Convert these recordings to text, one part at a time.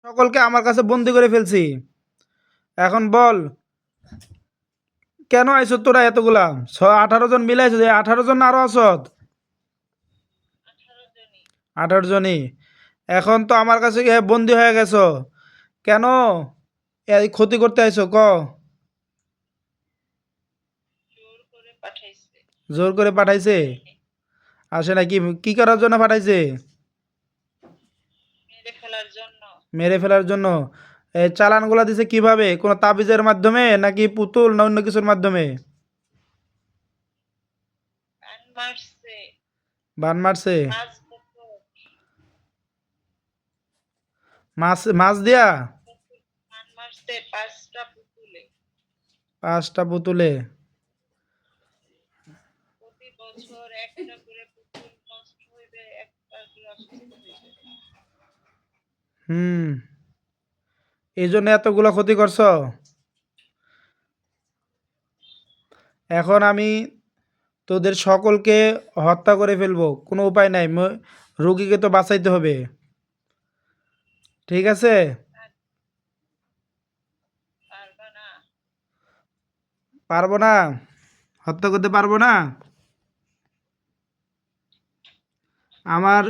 সকলকে আমার কাছে বন্দি করে ফেলছি। এখন বল, কেন আইছ তোরা এতগুলা? 18 জন মিলে আইছ, 18 জন না আরো আসত? 18 জনই। এখন তো আমার কাছে বন্দি হয়ে গেছো কেন? এই ক্ষতি করতে আইছো ক? জোর করে পাঠাইছে? আসে না? কি কি করার জন্য পাঠাইছে? মেরে ফেলার জন্য। এই চালানগুলা দিছে কিভাবে? কোনো তাবিজের মাধ্যমে নাকি পুতুল না অন্য কিছুর মাধ্যমে? বান মারছে? মাছ মাছ দিয়া? 5টা পুতুলে? হুম, এই জন্য এতগুলো ক্ষতি করছ? এখন আমি তোদের সকলকে হত্যা করে ফেলবো, কোনো উপায় নাই। রোগীকে তো বাঁচাইতে হবে, ঠিক আছে? পারবো না? হত্যা করতে পারবো না? আমার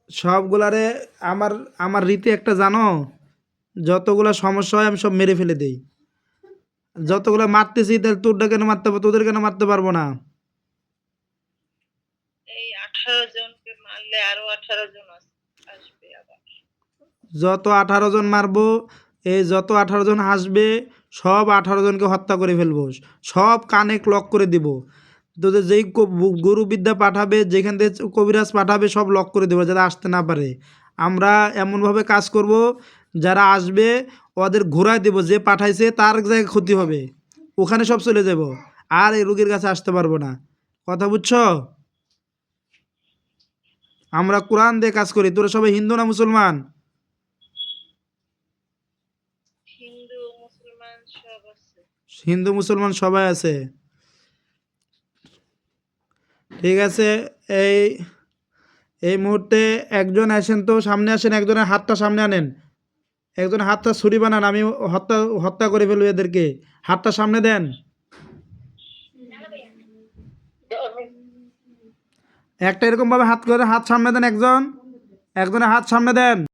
সবগুলারে, আমার আমার রীতি একটা জানো? যতগুলা সমস্যা হয় আমি সব মেরে ফেলে দেই। যতগুলা মারতেছি, তাহলে তোরটা কেন মারতে পারবো, তোদের কেন মারতে পারবো না? যত 18 জন মারবো, এই যত 18 জন আসবে, সব 18 জনকে হত্যা করে ফেলবো। সব কানে লক করে দিব। তোদের যেই গুরু বিদ্যা পাঠাবে, যেখান থেকে কবিরাজ পাঠাবে, সব লক করে দেবো যাতে আসতে না পারে। আমরা এমনভাবে কাজ করব, যারা আসবে ওদের ঘোরায় দেব, যে পাঠাইছে তার জায়গায় ক্ষতি হবে, ওখানে সব চলে যাব, আর এই রোগীর কাছে আসতে পারবো না। কথা বুঝছো? আমরা কোরআন দিয়ে কাজ করি। তোরা সবাই হিন্দু না মুসলমান? হিন্দু মুসলমান সবাই আছে, ঠিক আছে। এই এই মুহূর্তে একজন আসেন তো, সামনে আসেন, একজনের হাতটা সামনে আনেন। একজনের হাতটা ছুরি বানান, আমি হত্যা হত্যা করে ফেলবো এদেরকে। হাতটা সামনে দেন। একটা এরকম ভাবে হাত করে হাত সামনে দেন, একজন একজনের হাত সামনে দেন।